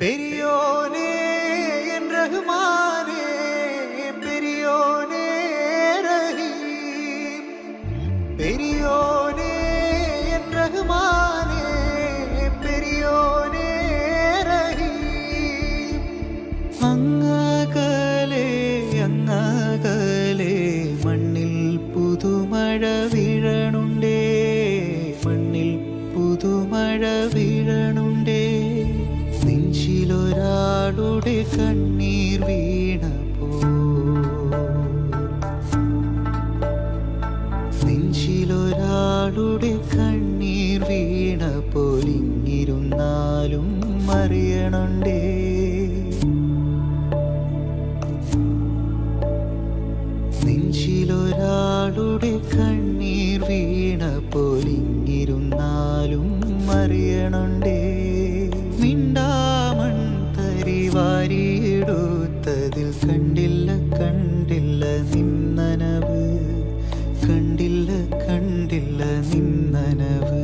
பெரியோனே என் ரஹ்மானே, பெரியோனே ரஹீம். பெரியோனே என் ரஹ்மானே, பெரியோனே ரஹீம். അങ്ങകലെ അങ്ങകലെ മണ്ണിൽ പുതുമഴ വീഴണുണ്ടേ, മണ്ണിൽ പുതുമഴ വീഴണുണ്ടേ. നെഞ്ചിലൊരാളുടെ കണ്ണീർ വീണപ്പോ, നെഞ്ചിലൊരാളുടെ കണ്ണീർ വീണപ്പോൾ ഇങ്ങിരുന്നാലും അറിയണുണ്ടേ. നെഞ്ചിലൊരാളുടെ കണ്ണീർ വീണപ്പോൾ ഇങ്ങിരുന്നാലും അറിയണുണ്ടേ. മിണ്ടാമൺ തരി വാരിയെടുത്തതിൽ കണ്ടില്ല കണ്ടില്ല നിന്നനവ്, കണ്ടില്ല കണ്ടില്ല നിന്നനവ്.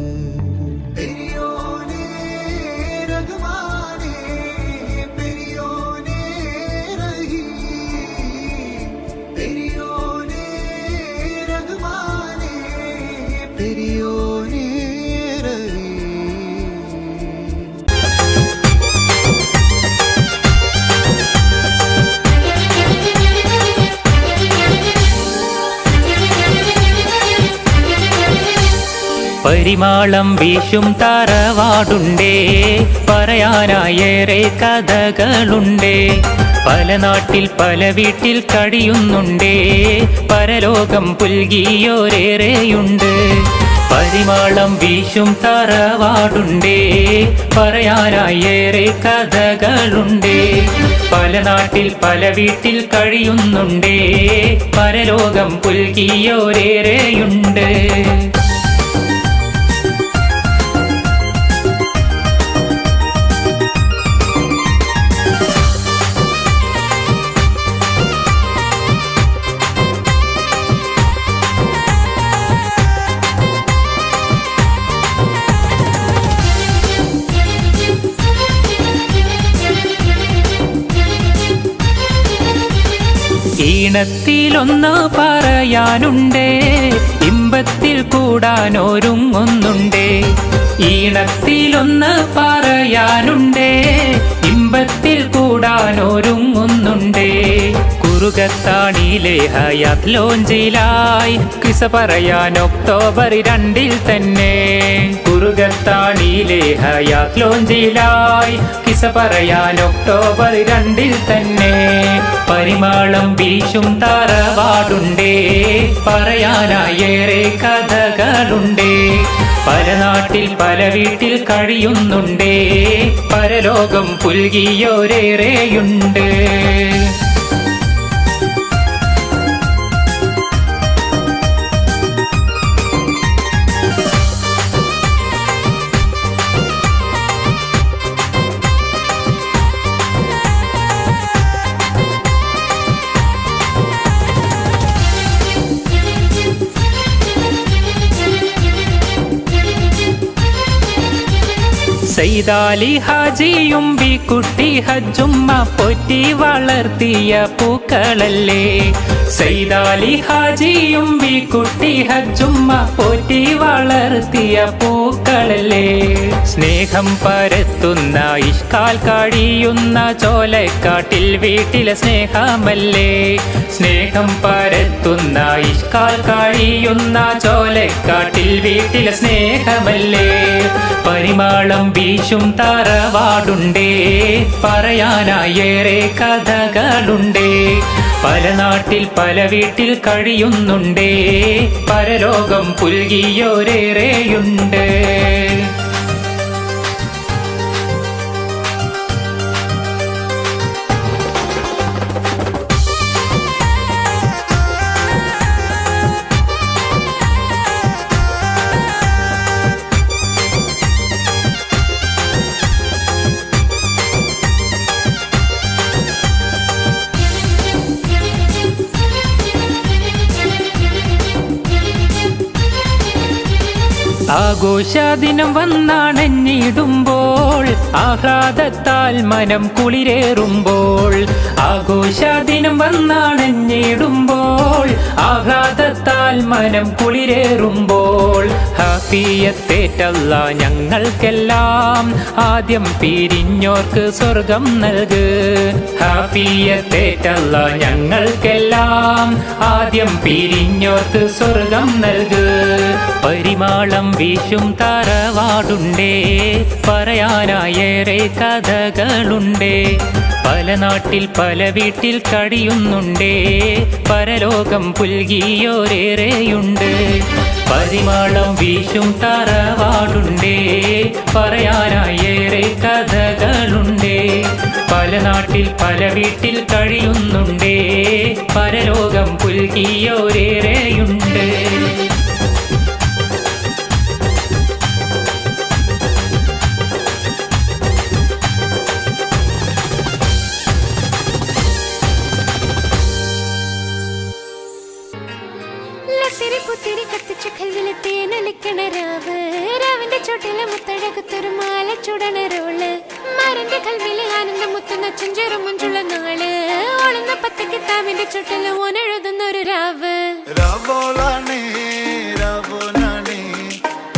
പരിമാളം വീശും തറവാടുണ്ടേ, പറയാനായേറെ കഥകളുണ്ടേ. പല നാട്ടിൽ പല വീട്ടിൽ കഴിയുന്നുണ്ടേ, പരലോകം പുൽകിയോരേറെയുണ്ട്. പരിമാളം വീശും തറവാടുണ്ടേ, പറയാനായേറെ കഥകളുണ്ടേ. പല നാട്ടിൽ പല വീട്ടിൽ കഴിയുന്നുണ്ടേ, പരലോകം പുൽകിയോരേറെയുണ്ട്. ഈണത്തിലൊന്ന് പറയാനുണ്ടേ, ഇമ്പത്തിൽ കൂടാനൊരുങ്ങുന്നുണ്ടേ. ഈണത്തിലൊന്ന് പറയാനുണ്ടേ, ഇമ്പത്തിൽ കൂടാനൊരുങ്ങുന്നുണ്ടേ. കുറുകത്താണിയിലെ ഹയാത്ത് ലോഞ്ചിലായി കിസ പറയാൻ ഒക്ടോബർ 2 തന്നെ. കുറുകത്താണിയിലെ ഹയാത്ത് ലോഞ്ചിലായി കിസ പറയാൻ ഒക്ടോബർ 2 തന്നെ. പരിമാളം വീശും തറവാടുണ്ടേ, പറയാനായേറെ കഥകളുണ്ടേ. പല നാട്ടിൽ പല വീട്ടിൽ കഴിയുന്നുണ്ടേ, പരലോകം പുൽകിയോരേറെയുണ്ട്. സൈദാലി ഹാജിയും ബിക്കുട്ടി ഹജ്ജുമ്മ പോറ്റി വളർത്തിയ പൂക്കളല്ലേ. സൈദാലി ഹാജിയും ബിക്കുട്ടി ഹജ്ജുമ്മ പോറ്റി വളർത്തിയ പൂക്കളല്ലേ. സ്നേഹം പരത്തുന്ന ഇഷ്കാൽ കഴിയുന്ന ചോലക്കാട്ടിൽ വീട്ടിലെ സ്നേഹമല്ലേ. സ്നേഹം പരത്തുന്ന ഇഷ്കാൽ കഴിയുന്ന ചോലക്കാട്ടിൽ വീട്ടിലെ സ്നേഹമല്ലേ. പരിമാളം വീശും തറവാടുണ്ടേ, പറയാനായേറെ കഥകളുണ്ടേ. പല നാട്ടിൽ പല വീട്ടിൽ കഴിയുന്നുണ്ടേ, പരലോകം പുൽകിയോരേറെയുണ്ട്. ആഘോഷദിനം വന്നാണഞ്ഞിടുമ്പോൾ ആഹ്ലാദത്താൽ മനം കുളിരേറുമ്പോൾ ആഘോഷദിനം വന്നാണഞ്ഞിടുമ്പോൾ ആഹ്ലാദത്താൽ മനം കുളിരേറുമ്പോൾ ഹാഫിയത്തേറ്റല്ല ഞങ്ങൾക്കെല്ലാം ആദ്യം പിരിഞ്ഞോർക്ക് സ്വർഗം നൽക് ഹാഫിയത്തേറ്റല്ല ഞങ്ങൾക്കെല്ലാം ആദ്യം പിരിഞ്ഞോർക്ക് സ്വർഗം നൽക് പരിമാളം വീശും തറവാടുണ്ടേ പറയാനായേറെ കഥകളുണ്ടേ പല നാട്ടിൽ പല വീട്ടിൽ കഴിയുന്നുണ്ടേ പരലോകം പുൽകിയോരേറെയുണ്ട് പരിമാളം വീശും തറവാടുണ്ടേ പറയാനായേറെ കഥകളുണ്ടേ പല നാട്ടിൽ പല വീട്ടിൽ കഴിയുന്നുണ്ടേ പരലോകം പുൽകിയോരേറെയുണ്ട് പുത്തിരി കത്തിച്ച കൽവിലെ തേനൊലിക്കണ രാവിന്റെ ചോട്ടിലെ മുത്തഴകത്തൊരു മാല ചുടണരോള് മരന്റെ കൽവിലെ ആനന്ദം മുത്തുന്ന ചെഞ്ചെറു മുഞ്ചുള്ള നാള് ഓളുന്ന പത്തക്ക് താവിന്റെ ചോട്ടില് ഓനെഴുതുന്നൊരു രാവ് രാവോളാണേ രാവോനാണേ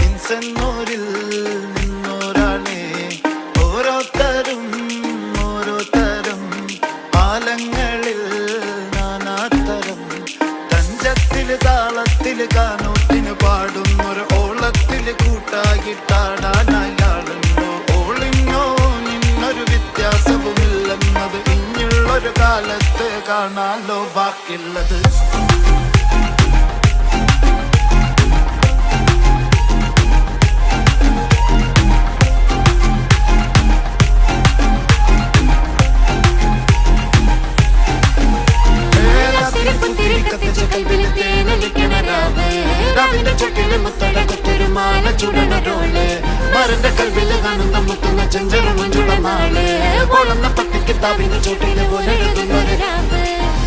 ഇൻസന്നൂരിൽ നിന്നോരാണേ ഓരോരുത്തരും ഓരോരുത്തരും ആലങ്ങളിൽ നാനാത്തരം തഞ്ചത്തില് താളത്തില് കാനൂട്ടിന് പാടുന്നൊരു ഓളത്തില് കൂട്ടാകിട്ടാടാനായാളുണ്ടോ ഓളിന്നോ നിന്നൊരു വ്യത്യാസവുമില്ലെന്നത് ഇനിയുള്ളൊരു കാലത്ത് കാണാലോ ബാക്കിയുള്ളത് മരന്റെ കൽവില് കാണുന്ന മുത്തുന്ന ചെഞ്ചെറു മുഞ്ചുള്ള നാള് ഓളുന്ന പട്ടിക്ക് താവിന് ചോട്ടില് പോലെ എഴുതുന്നൊരു രാവ്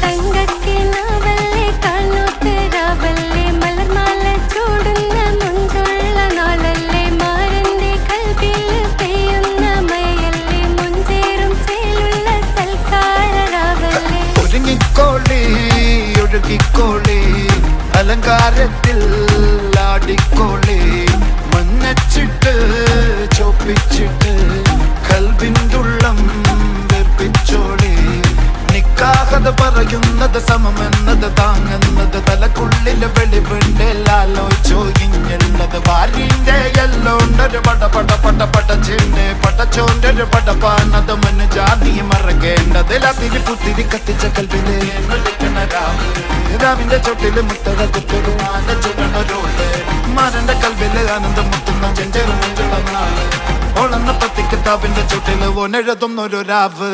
തങ്കക്കിനാവല്ലേ കാലൂത്ത് രാവല്ലേ മലർമാല ചൂടുന്ന മുഞ്ചുള്ള നാളല്ലേ മാരന്റെ കൽവില് പെയ്യുന്ന മയല്ലേ മുഞ്ചേറും ചേലുള്ള സൽക്കാര രാവല്ലേ ഒരുങ്ങിക്കോളി ഒഴുകിക്കോളി അലങ്കാരത്തിൽ ആടിക്കോളി മഞ്ഞച്ചിട്ട് ചോപ്പിച്ചിട്ട് കൽവിൻ്റുള്ളം വെപ്പിച്ചോളി നിക്കാഹത പറയുന്നത് സമമെന്നത് താങ്ങുന്നത് തലക്കുള്ളില് വെളിവുണ്ടെല്ലാലോചോയിഞ്ഞുള്ളത് ഭാര്യന്റെ എല്ലോണ്ടൊരു പടച്ചിന്റെ പടച്ചോന്റെ പടപ്പാണത് മന് ജാതി മറക്കേണ്ടത് അതിൽ പുത്തിരി കത്തിച്ച കൽവിലെ രാവിന്റെ ചൊട്ടില് മുത്തഴ കുത്തൊരു ആന ചുടണരോള് മരന്റെ കൽവില് ആനന്ദം മുത്തുന്ന ചെഞ്ചെറു മുഞ്ചുള്ള നാള് ഓളന്ന പത്തിക്ക് താവിന്റെ ചുട്ടില് ഓനെഴുതുന്നൊരു രാവ്